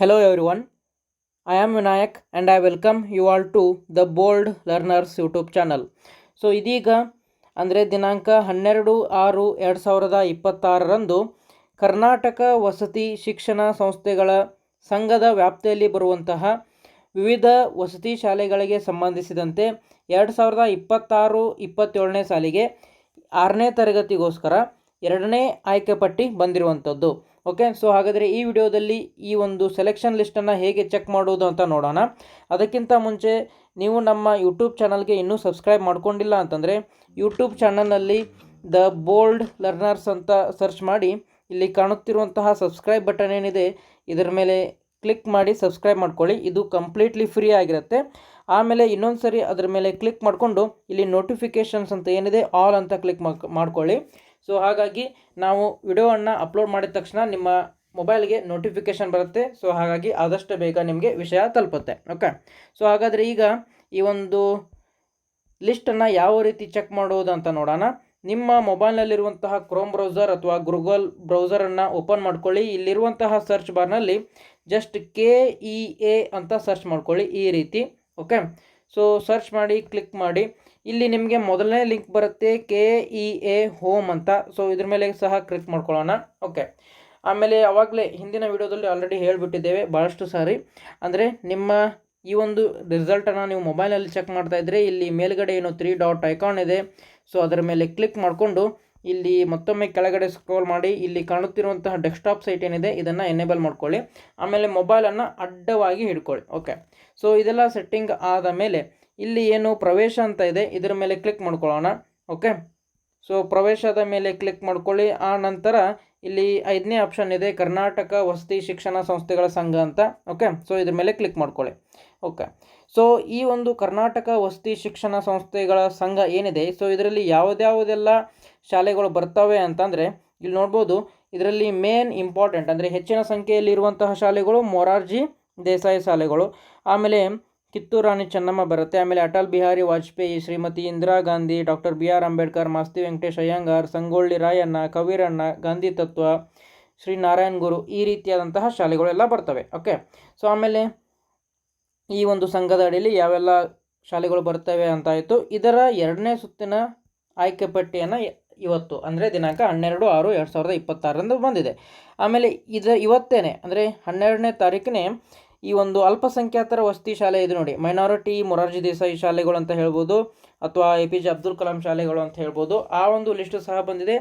Hello everyone, I am Vinayak and I welcome you all to the Bold Learners YouTube channel. So ಇದೀಗ ಅಂದರೆ ದಿನಾಂಕ 12/6/2026ರಂದು ಕರ್ನಾಟಕ ವಸತಿ ಶಿಕ್ಷಣ ಸಂಸ್ಥೆಗಳ ಸಂಘದ ವ್ಯಾಪ್ತಿಯಲ್ಲಿ ಬರುವಂತಹ ವಿವಿಧ ವಸತಿ ಶಾಲೆಗಳಿಗೆ ಸಂಬಂಧಿಸಿದಂತೆ 2026-27ನೇ ಸಾಲಿಗೆ 6ನೇ ತರಗತಿಗೋಸ್ಕರ 2ನೇ ಆಯ್ಕೆ ಪಟ್ಟಿ ಬಂದಿರುವಂಥದ್ದು. ಓಕೆ, ಸೊ ಹಾಗಾದರೆ ಈ ವಿಡಿಯೋದಲ್ಲಿ ಈ ಒಂದು ಸೆಲೆಕ್ಷನ್ ಲಿಸ್ಟನ್ನು ಹೇಗೆ ಚೆಕ್ ಮಾಡೋದು ಅಂತ ನೋಡೋಣ. ಅದಕ್ಕಿಂತ ಮುಂಚೆ ನೀವು ನಮ್ಮ ಯೂಟ್ಯೂಬ್ ಚಾನಲ್ಗೆ ಇನ್ನೂ ಸಬ್ಸ್ಕ್ರೈಬ್ ಮಾಡ್ಕೊಂಡಿಲ್ಲ ಅಂತಂದರೆ ಯೂಟ್ಯೂಬ್ ಚಾನಲ್ನಲ್ಲಿ ದ ಬೋಲ್ಡ್ ಲರ್ನರ್ಸ್ ಅಂತ ಸರ್ಚ್ ಮಾಡಿ ಇಲ್ಲಿ ಕಾಣುತ್ತಿರುವಂತಹ ಸಬ್ಸ್ಕ್ರೈಬ್ ಬಟನ್ ಏನಿದೆ ಇದರ ಮೇಲೆ ಕ್ಲಿಕ್ ಮಾಡಿ ಸಬ್ಸ್ಕ್ರೈಬ್ ಮಾಡ್ಕೊಳ್ಳಿ. ಇದು ಕಂಪ್ಲೀಟ್ಲಿ ಫ್ರೀ ಆಗಿರುತ್ತೆ. ಆಮೇಲೆ ಇನ್ನೊಂದು ಸರಿ ಅದರ ಮೇಲೆ ಕ್ಲಿಕ್ ಮಾಡಿಕೊಂಡು ಇಲ್ಲಿ ನೋಟಿಫಿಕೇಷನ್ಸ್ ಅಂತ ಏನಿದೆ ಆಲ್ ಅಂತ ಕ್ಲಿಕ್ ಮಾಡ್ಕೊಳ್ಳಿ. ಸೊ ಹಾಗಾಗಿ ನಾವು ವಿಡಿಯೋವನ್ನು ಅಪ್ಲೋಡ್ ಮಾಡಿದ ತಕ್ಷಣ ನಿಮ್ಮ ಮೊಬೈಲ್ಗೆ ನೋಟಿಫಿಕೇಷನ್ ಬರುತ್ತೆ. ಸೊ ಹಾಗಾಗಿ ಆದಷ್ಟು ಬೇಗ ನಿಮಗೆ ವಿಷಯ ತಲುಪುತ್ತೆ. ಓಕೆ, ಸೊ ಹಾಗಾದರೆ ಈಗ ಈ ಒಂದು ಲಿಸ್ಟನ್ನು ಯಾವ ರೀತಿ ಚೆಕ್ ಮಾಡೋದು ಅಂತ ನೋಡೋಣ. ನಿಮ್ಮ ಮೊಬೈಲ್ನಲ್ಲಿರುವಂತಹ ಕ್ರೋಮ್ ಬ್ರೌಸರ್ ಅಥವಾ ಗೂಗಲ್ ಬ್ರೌಸರನ್ನು ಓಪನ್ ಮಾಡ್ಕೊಳ್ಳಿ. ಇಲ್ಲಿರುವಂತಹ ಸರ್ಚ್ ಬಾರ್ನಲ್ಲಿ ಜಸ್ಟ್ KEA ಅಂತ ಸರ್ಚ್ ಮಾಡ್ಕೊಳ್ಳಿ ಈ ರೀತಿ. ಓಕೆ, ಸೊ ಸರ್ಚ್ ಮಾಡಿ ಕ್ಲಿಕ್ ಮಾಡಿ. ಇಲ್ಲಿ ನಿಮಗೆ ಮೊದಲನೇ ಲಿಂಕ್ ಬರುತ್ತೆ KEA ಹೋಮ್ ಅಂತ. ಸೊ ಇದ್ರ ಮೇಲೆ ಸಹ ಕ್ಲಿಕ್ ಮಾಡ್ಕೊಳ್ಳೋಣ. ಓಕೆ, ಆಮೇಲೆ ಆವಾಗಲೇ ಹಿಂದಿನ ವಿಡಿಯೋದಲ್ಲಿ ಆಲ್ರೆಡಿ ಹೇಳಿಬಿಟ್ಟಿದ್ದೇವೆ ಭಾಳಷ್ಟು ಸಾರಿ. ಅಂದರೆ ನಿಮ್ಮ ಈ ಒಂದು ರಿಸಲ್ಟನ್ನು ನೀವು ಮೊಬೈಲಲ್ಲಿ ಚೆಕ್ ಮಾಡ್ತಾ ಇದ್ದರೆ ಇಲ್ಲಿ ಮೇಲ್ಗಡೆ ಏನು 3 ಡಾಟ್ ಐಕಾನ್ ಇದೆ. ಸೊ ಅದರ ಮೇಲೆ ಕ್ಲಿಕ್ ಮಾಡಿಕೊಂಡು ಇಲ್ಲಿ ಮತ್ತೊಮ್ಮೆ ಕೆಳಗಡೆ ಸ್ಕ್ರೋಲ್ ಮಾಡಿ ಇಲ್ಲಿ ಕಾಣುತ್ತಿರುವಂತಹ ಡೆಸ್ಕ್ಟಾಪ್ ಸೈಟ್ ಏನಿದೆ ಇದನ್ನು ಎನೇಬಲ್ ಮಾಡ್ಕೊಳ್ಳಿ. ಆಮೇಲೆ ಮೊಬೈಲನ್ನು ಅಡ್ಡವಾಗಿ ಹಿಡ್ಕೊಳ್ಳಿ. ಓಕೆ, ಸೊ ಇದೆಲ್ಲ ಸೆಟ್ಟಿಂಗ್ ಆದ ಮೇಲೆ ಇಲ್ಲಿ ಏನು ಪ್ರವೇಶ ಅಂತ ಇದೆ ಇದರ ಮೇಲೆ ಕ್ಲಿಕ್ ಮಾಡ್ಕೊಳ್ಳೋಣ. ಓಕೆ, ಸೊ ಪ್ರವೇಶದ ಮೇಲೆ ಕ್ಲಿಕ್ ಮಾಡ್ಕೊಳ್ಳಿ. ಆ ನಂತರ ಇಲ್ಲಿ 5ನೇ ಆಪ್ಷನ್ ಇದೆ ಕರ್ನಾಟಕ ವಸತಿ ಶಿಕ್ಷಣ ಸಂಸ್ಥೆಗಳ ಸಂಘ ಅಂತ. ಓಕೆ, ಸೊ ಇದ್ರ ಮೇಲೆ ಕ್ಲಿಕ್ ಮಾಡ್ಕೊಳ್ಳಿ. ಓಕೆ, ಸೊ ಈ ಒಂದು ಕರ್ನಾಟಕ ವಸತಿ ಶಿಕ್ಷಣ ಸಂಸ್ಥೆಗಳ ಸಂಘ ಏನಿದೆ ಸೊ ಇದರಲ್ಲಿ ಯಾವುದ್ಯಾವುದೆಲ್ಲ ಶಾಲೆಗಳು ಬರ್ತವೆ ಅಂತಂದರೆ ಇಲ್ಲಿ ನೋಡ್ಬೋದು. ಇದರಲ್ಲಿ ಮೇನ್ ಇಂಪಾರ್ಟೆಂಟ್ ಅಂದರೆ ಹೆಚ್ಚಿನ ಸಂಖ್ಯೆಯಲ್ಲಿರುವಂತಹ ಶಾಲೆಗಳು ಮೊರಾರ್ಜಿ ದೇಸಾಯಿ ಶಾಲೆಗಳು, ಆಮೇಲೆ ಕಿತ್ತೂರು ರಾಣಿ ಚೆನ್ನಮ್ಮ ಬರುತ್ತೆ, ಆಮೇಲೆ ಅಟಲ್ ಬಿಹಾರಿ ವಾಜಪೇಯಿ, ಶ್ರೀಮತಿ ಇಂದಿರಾ ಗಾಂಧಿ, ಡಾಕ್ಟರ್ BR ಅಂಬೇಡ್ಕರ್, ಮಾಸ್ತಿ ವೆಂಕಟೇಶ್ ಅಯ್ಯಂಗಾರ್, ಸಂಗೊಳ್ಳಿ ರಾಯಣ್ಣ, ಕವಿರಣ್ಣ, ಗಾಂಧಿ ತತ್ವ, ಶ್ರೀ ನಾರಾಯಣ್ ಗುರು ಈ ರೀತಿಯಾದಂತಹ ಶಾಲೆಗಳೆಲ್ಲ ಬರ್ತವೆ. ಓಕೆ, ಸೊ ಆಮೇಲೆ ಈ ಒಂದು ಸಂಘದ ಅಡಿಯಲ್ಲಿ ಯಾವೆಲ್ಲ ಶಾಲೆಗಳು ಬರ್ತವೆ ಅಂತಾಯಿತು. ಇದರ 2ನೇ ಸುತ್ತಿನ ಆಯ್ಕೆ ಪಟ್ಟಿಯನ್ನು ಇವತ್ತು ಅಂದರೆ ದಿನಾಂಕ 12/6/2026ರಂದು ಬಂದಿದೆ. ಆಮೇಲೆ ಇವತ್ತೇನೆ ಅಂದರೆ 12ನೇ ತಾರೀಕಿನೇ ಈ ಒಂದು ಅಲ್ಪಸಂಖ್ಯಾತರ ವಸತಿ ಶಾಲೆ ಇದೆ ನೋಡಿ, ಮೈನಾರಿಟಿ ಮೊರಾರ್ಜಿ ದೇಸಾಯಿ ಶಾಲೆಗಳು ಅಂತ ಹೇಳ್ಬೋದು ಅಥವಾ APJ ಅಬ್ದುಲ್ ಕಲಾಂ ಶಾಲೆಗಳು ಅಂತ ಹೇಳ್ಬೋದು. ಆ ಒಂದು ಲಿಸ್ಟ್ ಸಹ ಬಂದಿದೆ.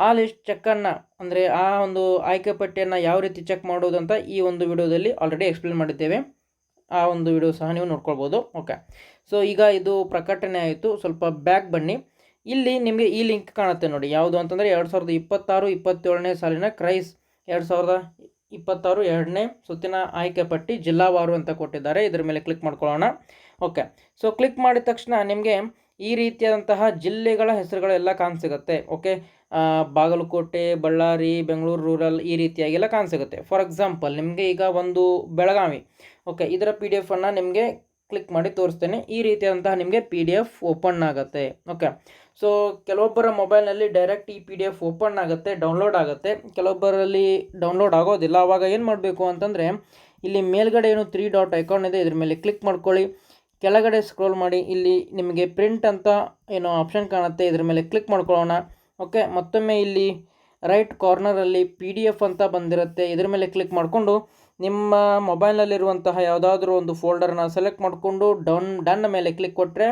ಆ ಲಿಸ್ಟ್ ಚೆಕ್ಕನ್ನು ಅಂದರೆ ಆ ಒಂದು ಆಯ್ಕೆ ಪಟ್ಟಿಯನ್ನು ಯಾವ ರೀತಿ ಚೆಕ್ ಮಾಡೋದು ಅಂತ ಈ ಒಂದು ವಿಡಿಯೋದಲ್ಲಿ ಆಲ್ರೆಡಿ ಎಕ್ಸ್ಪ್ಲೇನ್ ಮಾಡಿದ್ದೇವೆ. ಆ ಒಂದು ವಿಡಿಯೋ ಸಹ ನೀವು ನೋಡ್ಕೊಳ್ಬೋದು. ಓಕೆ, ಸೊ ಈಗ ಇದು ಪ್ರಕಟಣೆ ಆಯಿತು. ಸ್ವಲ್ಪ ಬ್ಯಾಕ್ ಬನ್ನಿ. ಇಲ್ಲಿ ನಿಮಗೆ ಈ ಲಿಂಕ್ ಕಾಣುತ್ತೆ ನೋಡಿ, ಯಾವುದು ಅಂತಂದರೆ 2026-27ನೇ ಸಾಲಿನ ಕ್ರೈಸ್ 2026 2ನೇ ಸುತ್ತಿನ ಆಯ್ಕೆ ಪಟ್ಟಿ ಜಿಲ್ಲಾವಾರು ಅಂತ ಕೊಟ್ಟಿದ್ದಾರೆ. ಇದರ ಮೇಲೆ ಕ್ಲಿಕ್ ಮಾಡ್ಕೊಳ್ಳೋಣ. ಓಕೆ, ಸೊ ಕ್ಲಿಕ್ ಮಾಡಿದ ತಕ್ಷಣ ನಿಮಗೆ ಈ ರೀತಿಯಾದಂತಹ ಜಿಲ್ಲೆಗಳ ಹೆಸರುಗಳೆಲ್ಲ ಕಾಣಸಿಗುತ್ತೆ. ಓಕೆ, ಬಾಗಲಕೋಟೆ, ಬಳ್ಳಾರಿ, ಬೆಂಗಳೂರು ರೂರಲ್ ಈ ರೀತಿಯಾಗೆಲ್ಲ ಕಾಣಸಿಗುತ್ತೆ. ಫಾರ್ ಎಕ್ಸಾಂಪಲ್ ನಿಮಗೆ ಈಗ ಒಂದು ಬೆಳಗಾವಿ. ಓಕೆ, ಇದರ PDF ಅನ್ನು ನಿಮಗೆ ಕ್ಲಿಕ್ ಮಾಡಿ ತೋರಿಸ್ತೇನೆ. ಈ ರೀತಿಯಾದಂತಹ ನಿಮಗೆ PDF ಓಪನ್ ಆಗುತ್ತೆ. ಓಕೆ, ಸೊ ಕೆಲವೊಬ್ಬರ ಮೊಬೈಲ್ನಲ್ಲಿ ಡೈರೆಕ್ಟ್ ಈ PDF ಓಪನ್ ಆಗುತ್ತೆ, ಡೌನ್ಲೋಡ್ ಆಗುತ್ತೆ. ಕೆಲವೊಬ್ಬರಲ್ಲಿ ಡೌನ್ಲೋಡ್ ಆಗೋದಿಲ್ಲ. ಆವಾಗ ಏನು ಮಾಡಬೇಕು ಅಂತಂದರೆ ಇಲ್ಲಿ ಮೇಲ್ಗಡೆ ಏನು 3 ಡಾಟ್ ಐಕಾನ್ ಇದೆ ಇದ್ರ ಮೇಲೆ ಕ್ಲಿಕ್ ಮಾಡ್ಕೊಳ್ಳಿ. ಕೆಳಗಡೆ ಸ್ಕ್ರೋಲ್ ಮಾಡಿ ಇಲ್ಲಿ ನಿಮಗೆ ಪ್ರಿಂಟ್ ಅಂತ ಏನೋ ಆಪ್ಷನ್ ಕಾಣುತ್ತೆ, ಇದ್ರ ಮೇಲೆ ಕ್ಲಿಕ್ ಮಾಡ್ಕೊಳ್ಳೋಣ. ಓಕೆ, ಮತ್ತೊಮ್ಮೆ ಇಲ್ಲಿ ರೈಟ್ ಕಾರ್ನರಲ್ಲಿ PDF ಅಂತ ಬಂದಿರುತ್ತೆ, ಇದ್ರ ಮೇಲೆ ಕ್ಲಿಕ್ ಮಾಡಿಕೊಂಡು ನಿಮ್ಮ ಮೊಬೈಲ್ನಲ್ಲಿರುವಂತಹ ಯಾವುದಾದ್ರೂ ಒಂದು ಫೋಲ್ಡರ್ನ ಸೆಲೆಕ್ಟ್ ಮಾಡಿಕೊಂಡು ಡನ್ ಮೇಲೆ ಕ್ಲಿಕ್ ಕೊಟ್ಟರೆ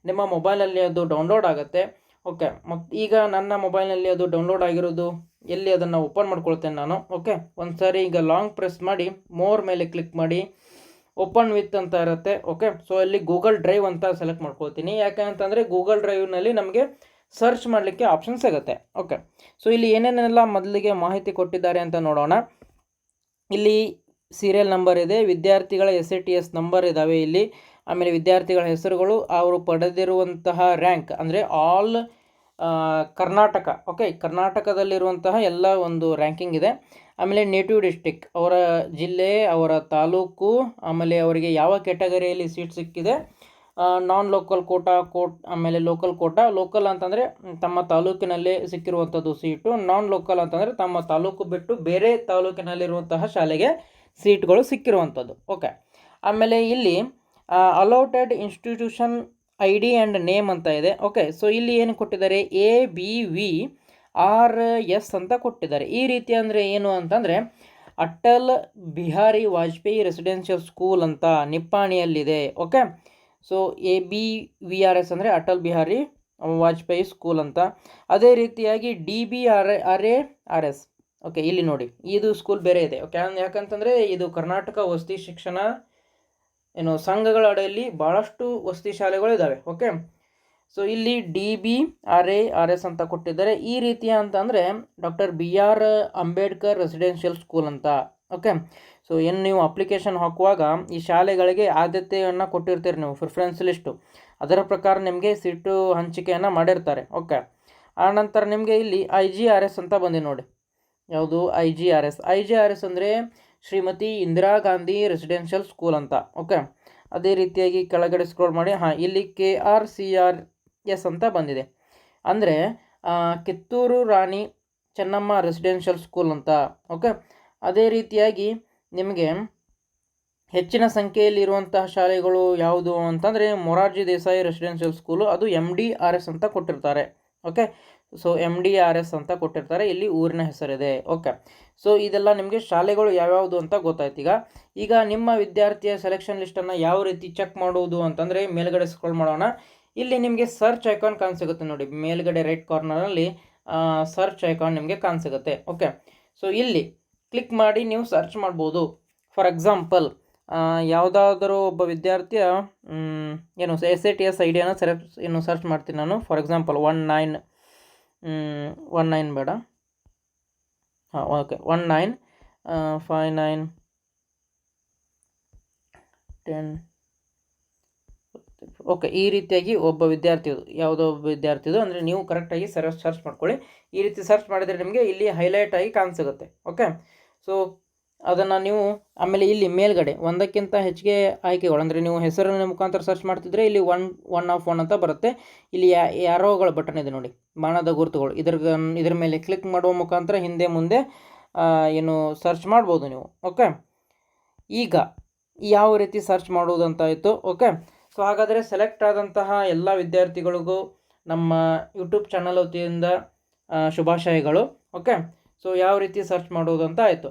ನಿಮ್ಮ ಮೊಬೈಲಲ್ಲಿ ಅದು ಡೌನ್ಲೋಡ್ ಆಗುತ್ತೆ. ಓಕೆ, ಮತ್ತು ಈಗ ನನ್ನ ಮೊಬೈಲ್ನಲ್ಲಿ ಅದು ಡೌನ್ಲೋಡ್ ಆಗಿರೋದು ಎಲ್ಲಿ ಅದನ್ನು ಓಪನ್ ಮಾಡ್ಕೊಳ್ತೇನೆ ನಾನು. ಓಕೆ, ಒಂದು ಸಾರಿ ಈಗ ಲಾಂಗ್ ಪ್ರೆಸ್ ಮಾಡಿ ಮೋರ್ ಮೇಲೆ ಕ್ಲಿಕ್ ಮಾಡಿ ಓಪನ್ ವಿತ್ ಅಂತ ಇರುತ್ತೆ. ಓಕೆ, ಸೊ ಇಲ್ಲಿ ಗೂಗಲ್ ಡ್ರೈವ್ ಅಂತ ಸೆಲೆಕ್ಟ್ ಮಾಡ್ಕೊಳ್ತೀನಿ. ಯಾಕೆ ಅಂತಂದರೆ ಗೂಗಲ್ ಡ್ರೈವ್ನಲ್ಲಿ ನಮಗೆ ಸರ್ಚ್ ಮಾಡಲಿಕ್ಕೆ ಆಪ್ಷನ್ ಸಿಗುತ್ತೆ. ಓಕೆ, ಸೊ ಇಲ್ಲಿ ಏನೇನೆಲ್ಲ ಮೊದಲಿಗೆ ಮಾಹಿತಿ ಕೊಟ್ಟಿದ್ದಾರೆ ಅಂತ ನೋಡೋಣ. ಇಲ್ಲಿ ಸೀರಿಯಲ್ ನಂಬರ್ ಇದೆ, ವಿದ್ಯಾರ್ಥಿಗಳ SATS ನಂಬರ್ ಇದ್ದಾವೆ ಇಲ್ಲಿ, ಆಮೇಲೆ ವಿದ್ಯಾರ್ಥಿಗಳ ಹೆಸರುಗಳು, ಅವರು ಪಡೆದಿರುವಂತಹ ರ್ಯಾಂಕ್ ಅಂದರೆ ಆಲ್ ಕರ್ನಾಟಕ. ಓಕೆ, ಕರ್ನಾಟಕದಲ್ಲಿರುವಂತಹ ಎಲ್ಲ ಒಂದು ರ್ಯಾಂಕಿಂಗ್ ಇದೆ. ಆಮೇಲೆ ನೇಟಿವ್ ಡಿಸ್ಟಿಕ್ ಅವರ ಜಿಲ್ಲೆ, ಅವರ ತಾಲೂಕು, ಆಮೇಲೆ ಅವರಿಗೆ ಯಾವ ಕ್ಯಾಟಗರಿಯಲ್ಲಿ ಸೀಟ್ ಸಿಕ್ಕಿದೆ, ನಾನ್ ಲೋಕಲ್ ಆಮೇಲೆ ಲೋಕಲ್ ಕೋಟಾ. ಲೋಕಲ್ ಅಂತಂದರೆ ತಮ್ಮ ತಾಲೂಕಿನಲ್ಲೇ ಸಿಕ್ಕಿರುವಂಥದ್ದು ಸೀಟು, ನಾನ್ ಲೋಕಲ್ ಅಂತಂದರೆ ತಮ್ಮ ತಾಲೂಕು ಬಿಟ್ಟು ಬೇರೆ ತಾಲೂಕಿನಲ್ಲಿರುವಂತಹ ಶಾಲೆಗೆ ಸೀಟ್ಗಳು ಸಿಕ್ಕಿರುವಂಥದ್ದು. ಓಕೆ, ಆಮೇಲೆ ಇಲ್ಲಿ allotted institution I D and name ಅಂತ ಇದೆ. ಓಕೆ, ಸೊ ಇಲ್ಲಿ ಏನು ಕೊಟ್ಟಿದ್ದಾರೆ, ABVRS ಅಂತ ಕೊಟ್ಟಿದ್ದಾರೆ. ಈ ರೀತಿ ಅಂದರೆ ಏನು ಅಂತಂದರೆ ಅಟಲ್ ಬಿಹಾರಿ ವಾಜಪೇಯಿ ರೆಸಿಡೆನ್ಷಿಯಲ್ ಸ್ಕೂಲ್ ಅಂತ ನಿಪ್ಪಾಣಿಯಲ್ಲಿದೆ. ಓಕೆ, ಸೊ ABVRS ಅಂದರೆ ಅಟಲ್ ಬಿಹಾರಿ ವಾಜಪೇಯಿ ಸ್ಕೂಲ್ ಅಂತ. ಅದೇ ರೀತಿಯಾಗಿ DBRS. ಓಕೆ, ಇಲ್ಲಿ ನೋಡಿ ಇದು ಸ್ಕೂಲ್ ಬೇರೆ ಇದೆ. ಓಕೆ, ಯಾಕಂತಂದರೆ ಇದು ಕರ್ನಾಟಕ ವಸತಿ ಶಿಕ್ಷಣ ಸಂಘಗಳ ಅಡಿಯಲ್ಲಿ ಭಾಳಷ್ಟು ವಸತಿ ಶಾಲೆಗಳಿದ್ದಾವೆ. ಓಕೆ, ಸೊ ಇಲ್ಲಿ DBRS ಅಂತ ಕೊಟ್ಟಿದ್ದಾರೆ. ಈ ರೀತಿಯ ಅಂತಂದರೆ doctor BR Ambedkar residential school ಅಂತ. ಓಕೆ, ಸೊ ಏನು ನೀವು ಅಪ್ಲಿಕೇಶನ್ ಹಾಕುವಾಗ ಈ ಶಾಲೆಗಳಿಗೆ ಆದ್ಯತೆಯನ್ನು ಕೊಟ್ಟಿರ್ತೀರಿ ನೀವು, ಪ್ರಿಫರೆನ್ಸ್ ಲಿಸ್ಟು, ಅದರ ಪ್ರಕಾರ ನಿಮಗೆ ಸೀಟು ಹಂಚಿಕೆಯನ್ನು ಮಾಡಿರ್ತಾರೆ. ಓಕೆ, ಆನಂತರ ನಿಮಗೆ ಇಲ್ಲಿ IGRS ಅಂತ ಬಂದಿದೆ ನೋಡಿ. ಯಾವುದು IGRS ಅಂದರೆ ಶ್ರೀಮತಿ ಇಂದಿರಾ ಗಾಂಧಿ ರೆಸಿಡೆನ್ಷಿಯಲ್ ಸ್ಕೂಲ್ ಅಂತ. ಓಕೆ, ಅದೇ ರೀತಿಯಾಗಿ ಕೆಳಗಡೆ ಸ್ಕ್ರೋಲ್ ಮಾಡಿ ಇಲ್ಲಿ KRCRS ಅಂತ ಬಂದಿದೆ, ಅಂದರೆ ಕಿತ್ತೂರು ರಾಣಿ ಚೆನ್ನಮ್ಮ ರೆಸಿಡೆನ್ಷಿಯಲ್ ಸ್ಕೂಲ್ ಅಂತ. ಓಕೆ, ಅದೇ ರೀತಿಯಾಗಿ ನಿಮಗೆ ಹೆಚ್ಚಿನ ಸಂಖ್ಯೆಯಲ್ಲಿರುವಂತಹ ಶಾಲೆಗಳು ಯಾವುದು ಅಂತಂದರೆ ಮೊರಾರ್ಜಿ ದೇಸಾಯಿ ರೆಸಿಡೆನ್ಷಿಯಲ್ ಸ್ಕೂಲು, ಅದು MDRS ಅಂತ ಕೊಟ್ಟಿರ್ತಾರೆ. ಓಕೆ, ಸೊ MDRS ಅಂತ ಕೊಟ್ಟಿರ್ತಾರೆ, ಇಲ್ಲಿ ಊರಿನ ಹೆಸರಿದೆ. ಓಕೆ, ಸೊ ಇದೆಲ್ಲ ನಿಮಗೆ ಶಾಲೆಗಳು ಯಾವ್ಯಾವುದು ಅಂತ ಗೊತ್ತಾಯ್ತು. ಈಗ ನಿಮ್ಮ ವಿದ್ಯಾರ್ಥಿಯ ಸೆಲೆಕ್ಷನ್ ಲಿಸ್ಟನ್ನು ಯಾವ ರೀತಿ ಚೆಕ್ ಮಾಡುವುದು ಅಂತಂದರೆ ಮೇಲ್ಗಡೆ ಸ್ಕ್ರೋಲ್ ಮಾಡೋಣ. ಇಲ್ಲಿ ನಿಮಗೆ ಸರ್ಚ್ ಐಕಾನ್ ಕಾಣಿಸಿಗುತ್ತೆ ನೋಡಿ, ಮೇಲ್ಗಡೆ ರೈಟ್ ಕಾರ್ನರಲ್ಲಿ ಸರ್ಚ್ ಐಕಾನ್ ನಿಮಗೆ ಕಾಣಿಸಿಗುತ್ತೆ. ಓಕೆ, ಸೊ ಇಲ್ಲಿ ಕ್ಲಿಕ್ ಮಾಡಿ ನೀವು ಸರ್ಚ್ ಮಾಡ್ಬೋದು. ಫಾರ್ ಎಕ್ಸಾಂಪಲ್ ಯಾವುದಾದರೂ ಒಬ್ಬ ವಿದ್ಯಾರ್ಥಿಯ SATS ಐಡಿಯಾನ ಸರ್ಚ್ ಮಾಡ್ತೀನಿ ನಾನು. ಫಾರ್ ಎಕ್ಸಾಂಪಲ್ 19 ಬೇಡ, ಓಕೆ 195910. ಓಕೆ, ಈ ರೀತಿಯಾಗಿ ಒಬ್ಬ ವಿದ್ಯಾರ್ಥಿದು ಯಾವುದೋ ಒಬ್ಬ ವಿದ್ಯಾರ್ಥಿದು ಅಂದರೆ ನೀವು ಕರೆಕ್ಟಾಗಿ ಸರ್ಚ್ ಮಾಡ್ಕೊಳ್ಳಿ. ಈ ರೀತಿ ಸರ್ಚ್ ಮಾಡಿದರೆ ನಿಮಗೆ ಇಲ್ಲಿ ಹೈಲೈಟ್ ಆಗಿ ಕಾಣಿಸುತ್ತೆ. ಓಕೆ, ಸೊ ಅದನ್ನು ನೀವು ಆಮೇಲೆ ಇಲ್ಲಿ ಮೇಲ್ಗಡೆ ಒಂದಕ್ಕಿಂತ ಹೆಚ್ಚಿಗೆ ಆಯ್ಕೆಗಳು, ಅಂದರೆ ನೀವು ಹೆಸರಿನ ಮುಖಾಂತರ ಸರ್ಚ್ ಮಾಡ್ತಿದ್ರೆ ಇಲ್ಲಿ 1 ಅಂತ ಬರುತ್ತೆ. ಇಲ್ಲಿ ಯಾರೋಗಳ ಬಟನ್ ಇದೆ ನೋಡಿ, ಬಾಣದ ಗುರುತುಗಳು, ಇದ್ರ ಮೇಲೆ ಕ್ಲಿಕ್ ಮಾಡುವ ಮುಖಾಂತರ ಹಿಂದೆ ಮುಂದೆ ಸರ್ಚ್ ಮಾಡ್ಬೋದು ನೀವು. ಓಕೆ, ಈಗ ಯಾವ ರೀತಿ ಸರ್ಚ್ ಮಾಡುವುದಂತಾಯಿತು. ಓಕೆ, ಸೊ ಹಾಗಾದರೆ ಸೆಲೆಕ್ಟ್ ಆದಂತಹ ಎಲ್ಲ ವಿದ್ಯಾರ್ಥಿಗಳಿಗೂ ನಮ್ಮ ಯೂಟ್ಯೂಬ್ ಚಾನಲ್ ವತಿಯಿಂದ ಶುಭಾಶಯಗಳು. ಓಕೆ, ಸೊ ಯಾವ ರೀತಿ ಸರ್ಚ್ ಮಾಡುವುದು ಅಂತ ಆಯಿತು.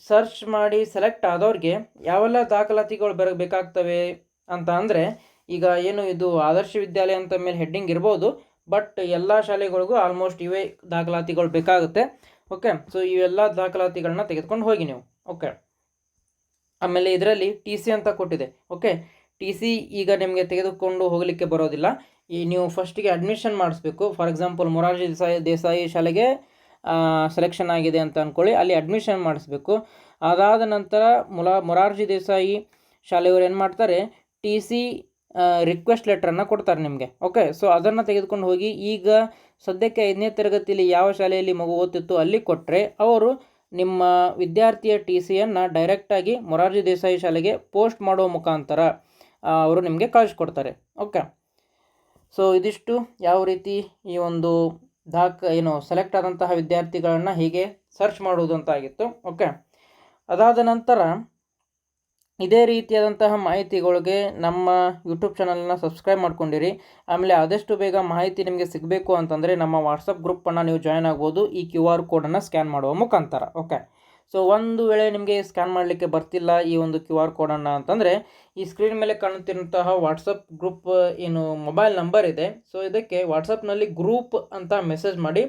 ಸರ್ಚ್ ಮಾಡಿ ಸೆಲೆಕ್ಟ್ ಆದವ್ರಿಗೆ ಯಾವೆಲ್ಲ ದಾಖಲಾತಿಗಳು ಬೇಕಾಗ್ತವೆ ಅಂತ ಅಂದರೆ, ಈಗ ಇದು ಆದರ್ಶ ವಿದ್ಯಾಲಯ ಅಂತ ಮೇಲೆ ಹೆಡ್ಡಿಂಗ್ ಇರ್ಬೋದು, ಬಟ್ ಎಲ್ಲ ಶಾಲೆಗಳಿಗೂ ಆಲ್ಮೋಸ್ಟ್ ಇವೇ ದಾಖಲಾತಿಗಳು ಬೇಕಾಗುತ್ತೆ. ಓಕೆ, ಸೊ ಇವೆಲ್ಲ ದಾಖಲಾತಿಗಳನ್ನ ತೆಗೆದುಕೊಂಡು ಹೋಗಿ ನೀವು. ಓಕೆ, ಆಮೇಲೆ ಇದರಲ್ಲಿ TC ಅಂತ ಕೊಟ್ಟಿದೆ. ಓಕೆ, TC ಈಗ ನಿಮಗೆ ತೆಗೆದುಕೊಂಡು ಹೋಗಲಿಕ್ಕೆ ಬರೋದಿಲ್ಲ. ನೀವು ಫಸ್ಟಿಗೆ ಅಡ್ಮಿಷನ್ ಮಾಡಿಸ್ಬೇಕು. ಫಾರ್ ಎಕ್ಸಾಂಪಲ್ ಮೊರಾರ್ಜಿ ದೇಸಾಯಿ ಶಾಲೆಗೆ ಸೆಲೆಕ್ಷನ್ ಆಗಿದೆ ಅಂತ ಅಂದ್ಕೊಳ್ಳಿ, ಅಲ್ಲಿ ಅಡ್ಮಿಷನ್ ಮಾಡಿಸ್ಬೇಕು. ಅದಾದ ನಂತರ ಮೊರಾರ್ಜಿ ದೇಸಾಯಿ ಶಾಲೆಯವರು ಏನು ಮಾಡ್ತಾರೆ, TC ರಿಕ್ವೆಸ್ಟ್ ಲೆಟ್ರನ್ನು ಕೊಡ್ತಾರೆ ನಿಮಗೆ. ಓಕೆ, ಸೊ ಅದನ್ನು ತೆಗೆದುಕೊಂಡು ಹೋಗಿ ಈಗ ಸದ್ಯಕ್ಕೆ 5ನೇ ತರಗತಿಯಲ್ಲಿ ಯಾವ ಶಾಲೆಯಲ್ಲಿ ಮಗು ಓದ್ತಿತ್ತು ಅಲ್ಲಿ ಕೊಟ್ಟರೆ ಅವರು ನಿಮ್ಮ ವಿದ್ಯಾರ್ಥಿಯ TCಯನ್ನು ಡೈರೆಕ್ಟಾಗಿ ಮೊರಾರ್ಜಿ ದೇಸಾಯಿ ಶಾಲೆಗೆ ಪೋಸ್ಟ್ ಮಾಡೋ ಮುಖಾಂತರ ಅವರು ನಿಮಗೆ ಕಳಿಸ್ಕೊಡ್ತಾರೆ. ಓಕೆ, ಸೊ ಇದಿಷ್ಟು ಯಾವ ರೀತಿ ಈ ಒಂದು ಸೆಲೆಕ್ಟ್ ಆದಂತಹ ವಿದ್ಯಾರ್ಥಿಗಳನ್ನು ಹೀಗೆ ಸರ್ಚ್ ಮಾಡುವುದು ಅಂತ ಆಗಿತ್ತು. ಓಕೆ, ಅದಾದ ನಂತರ ಇದೇ ರೀತಿಯಾದಂತಹ ಮಾಹಿತಿಗಳಿಗೆ ನಮ್ಮ ಯೂಟ್ಯೂಬ್ ಚಾನಲನ್ನು ಸಬ್ಸ್ಕ್ರೈಬ್ ಮಾಡ್ಕೊಂಡಿರಿ. ಆಮೇಲೆ ಆದಷ್ಟು ಬೇಗ ಮಾಹಿತಿ ನಿಮಗೆ ಸಿಗಬೇಕು ಅಂತಂದರೆ ನಮ್ಮ ವಾಟ್ಸಪ್ ಗ್ರೂಪನ್ನು ನೀವು ಜಾಯ್ನ್ ಆಗ್ಬೋದು ಈ QR ಕೋಡನ್ನು ಸ್ಕ್ಯಾನ್ ಮಾಡುವ ಮುಖಾಂತರ. ಓಕೆ, ಸೊ ಒಂದು ವೇಳೆ ನಿಮಗೆ ಸ್ಕ್ಯಾನ್ ಮಾಡಲಿಕ್ಕೆ ಬರ್ತಿಲ್ಲ ಈ ಒಂದು QR ಕೋಡನ್ನು ಅಂತಂದರೆ ಈ ಸ್ಕ್ರೀನ್ ಮೇಲೆ ಕಾಣುತ್ತಿರುವಂತಹ ವಾಟ್ಸಪ್ ಗ್ರೂಪ್ ಮೊಬೈಲ್ ನಂಬರ್ ಇದೆ, ಸೊ ಇದಕ್ಕೆ ವಾಟ್ಸಪ್ನಲ್ಲಿ ಗ್ರೂಪ್ ಅಂತ ಮೆಸೇಜ್ ಮಾಡಿ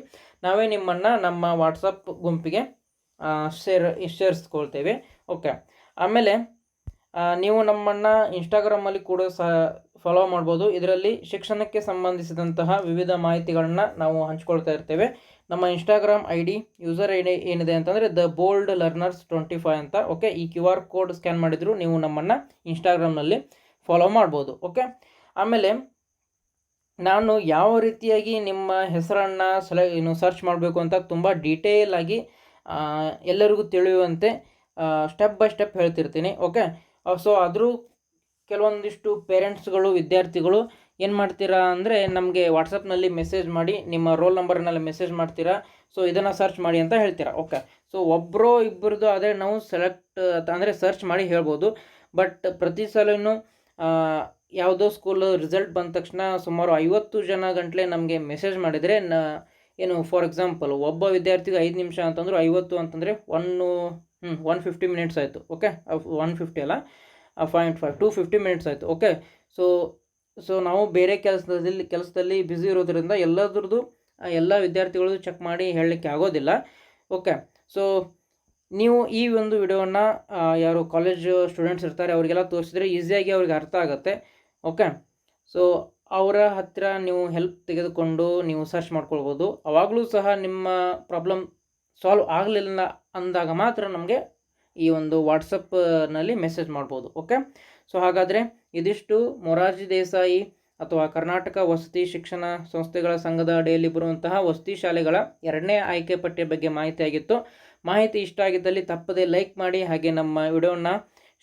ನಾವೇ ನಿಮ್ಮನ್ನು ನಮ್ಮ ವಾಟ್ಸಪ್ ಗುಂಪಿಗೆ ಸೇರಿಸ್ಕೊಳ್ತೇವೆ. ಓಕೆ, ಆಮೇಲೆ ನೀವು ನಮ್ಮನ್ನು ಇನ್ಸ್ಟಾಗ್ರಾಮಲ್ಲಿ ಕೂಡ ಫಾಲೋ ಮಾಡ್ಬೋದು. ಇದರಲ್ಲಿ ಶಿಕ್ಷಣಕ್ಕೆ ಸಂಬಂಧಿಸಿದಂತಹ ವಿವಿಧ ಮಾಹಿತಿಗಳನ್ನ ನಾವು ಹಂಚ್ಕೊಳ್ತಾ ಇರ್ತೇವೆ. ನಮ್ಮ ಇನ್ಸ್ಟಾಗ್ರಾಮ್ ID ಯೂಸರ್ ಏನಿದೆ ಅಂತಂದರೆ TheBoldLearners25 ಅಂತ. ಓಕೆ, ಈ QR ಕೋಡ್ ಸ್ಕ್ಯಾನ್ ಮಾಡಿದ್ರು ನೀವು ನಮ್ಮನ್ನು ಇನ್ಸ್ಟಾಗ್ರಾಮ್ನಲ್ಲಿ ಫಾಲೋ ಮಾಡ್ಬೋದು. ಓಕೆ, ಆಮೇಲೆ ನಾನು ಯಾವ ರೀತಿಯಾಗಿ ನಿಮ್ಮ ಹೆಸರನ್ನು ಸರ್ಚ್ ಮಾಡಬೇಕು ಅಂತ ತುಂಬ ಡೀಟೇಲ್ ಆಗಿ ಎಲ್ಲರಿಗೂ ತಿಳಿಯುವಂತೆ ಸ್ಟೆಪ್ ಬೈ ಸ್ಟೆಪ್ ಹೇಳ್ತಿರ್ತೀನಿ. ಓಕೆ, ಸೊ ಆದರೂ ಕೆಲವೊಂದಿಷ್ಟು ಪೇರೆಂಟ್ಸ್ಗಳು ವಿದ್ಯಾರ್ಥಿಗಳು ಏನು ಮಾಡ್ತೀರಾ ಅಂದರೆ ನಮಗೆ ವಾಟ್ಸಪ್ನಲ್ಲಿ ಮೆಸೇಜ್ ಮಾಡಿ ನಿಮ್ಮ ರೋಲ್ ನಂಬರ್ನಲ್ಲಿ ಮೆಸೇಜ್ ಮಾಡ್ತೀರಾ. ಸೊ ಇದನ್ನು ಸರ್ಚ್ ಮಾಡಿ ಅಂತ ಹೇಳ್ತೀರಾ. ಓಕೆ, ಸೊ ಒಬ್ಬರು ಇಬ್ಬರದು ಆದರೆ ನಾವು ಸೆಲೆಕ್ಟ್ ಅಂದರೆ ಸರ್ಚ್ ಮಾಡಿ ಹೇಳ್ಬೋದು. ಬಟ್ ಪ್ರತಿ ಸಲವೂ ಯಾವುದೋ ಸ್ಕೂಲ್ ರಿಸಲ್ಟ್ ಬಂದ ತಕ್ಷಣ ಸುಮಾರು 50 ಜನ ಗಂಟಲೆ ನಮಗೆ ಮೆಸೇಜ್ ಮಾಡಿದರೆ ಏನು ಫಾರ್ ಎಕ್ಸಾಂಪಲ್ ಒಬ್ಬ ವಿದ್ಯಾರ್ಥಿಗೆ 5 ನಿಮಿಷ ಅಂತಂದ್ರೆ 50 ಅಂತಂದರೆ 150 ಮಿನಿಟ್ಸ್ ಆಯಿತು. ಓಕೆ, 150 ಅಲ್ಲ, 0.5 250 ಮಿನಿಟ್ಸ್ ಆಯಿತು. ಓಕೆ, ಸೊ ನಾವು ಬೇರೆ ಕೆಲಸದಲ್ಲಿ ಬ್ಯುಸಿ ಇರೋದ್ರಿಂದ ಎಲ್ಲದ್ರದ್ದು ಎಲ್ಲ ವಿದ್ಯಾರ್ಥಿಗಳು ಚೆಕ್ ಮಾಡಿ ಹೇಳಲಿಕ್ಕೆ ಆಗೋದಿಲ್ಲ. ಓಕೆ, ಸೊ ನೀವು ಈ ಒಂದು ವಿಡಿಯೋವನ್ನು ಯಾರು ಕಾಲೇಜ್ ಸ್ಟೂಡೆಂಟ್ಸ್ ಇರ್ತಾರೆ ಅವರಿಗೆಲ್ಲ ತೋರಿಸಿದ್ರೆ ಈಸಿಯಾಗಿ ಅವ್ರಿಗೆ ಅರ್ಥ ಆಗುತ್ತೆ. ಓಕೆ, ಸೊ ಅವರ ಹತ್ತಿರ ನೀವು ಹೆಲ್ಪ್ ತೆಗೆದುಕೊಂಡು ನೀವು ಸರ್ಚ್ ಮಾಡ್ಕೊಳ್ಬೋದು. ಆವಾಗಲೂ ಸಹ ನಿಮ್ಮ ಪ್ರಾಬ್ಲಮ್ ಸಾಲ್ವ್ ಆಗಲಿಲ್ಲ ಅಂದಾಗ ಮಾತ್ರ ನಮಗೆ ಈ ಒಂದು ವಾಟ್ಸಪ್ನಲ್ಲಿ ಮೆಸೇಜ್ ಮಾಡ್ಬೋದು. ಓಕೆ, ಸೊ ಹಾಗಾದರೆ ಇದಿಷ್ಟು ಮೊರಾರ್ಜಿ ದೇಸಾಯಿ ಅಥವಾ ಕರ್ನಾಟಕ ವಸತಿ ಶಿಕ್ಷಣ ಸಂಸ್ಥೆಗಳ ಸಂಘದ ಅಡಿಯಲ್ಲಿ ಬರುವಂತಹ ವಸತಿ ಶಾಲೆಗಳ 2ನೇ ಆಯ್ಕೆ ಪಟ್ಟಿಯ ಬಗ್ಗೆ ಮಾಹಿತಿಯಾಗಿತ್ತು. ಮಾಹಿತಿ ಇಷ್ಟ ಆಗಿದ್ದಲ್ಲಿ ತಪ್ಪದೆ ಲೈಕ್ ಮಾಡಿ, ಹಾಗೆ ನಮ್ಮ ವಿಡಿಯೋನ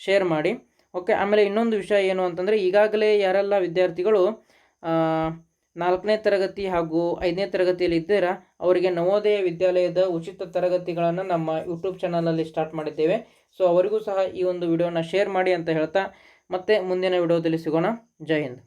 ಶೇರ್ ಮಾಡಿ. ಓಕೆ, ಆಮೇಲೆ ಇನ್ನೊಂದು ವಿಷಯ ಏನು ಅಂತಂದರೆ, ಈಗಾಗಲೇ ಯಾರೆಲ್ಲ ವಿದ್ಯಾರ್ಥಿಗಳು 4ನೇ ತರಗತಿ ಹಾಗೂ 5ನೇ ತರಗತಿಯಲ್ಲಿ ಇದ್ದೀರಾ ಅವರಿಗೆ ನವೋದಯ ವಿದ್ಯಾಲಯದ ಉಚಿತ ತರಗತಿಗಳನ್ನು ನಮ್ಮ ಯೂಟ್ಯೂಬ್ ಚಾನಲಲ್ಲಿ ಸ್ಟಾರ್ಟ್ ಮಾಡಿದ್ದೇವೆ. ಸೊ ಅವರಿಗೂ ಸಹ ಈ ಒಂದು ವಿಡಿಯೋನ ಶೇರ್ ಮಾಡಿ ಅಂತ ಹೇಳ್ತಾ ಮತ್ತೆ ಮುಂದಿನ ವಿಡಿಯೋದಲ್ಲಿ ಸಿಗೋಣ. ಜೈ ಹಿಂದ್.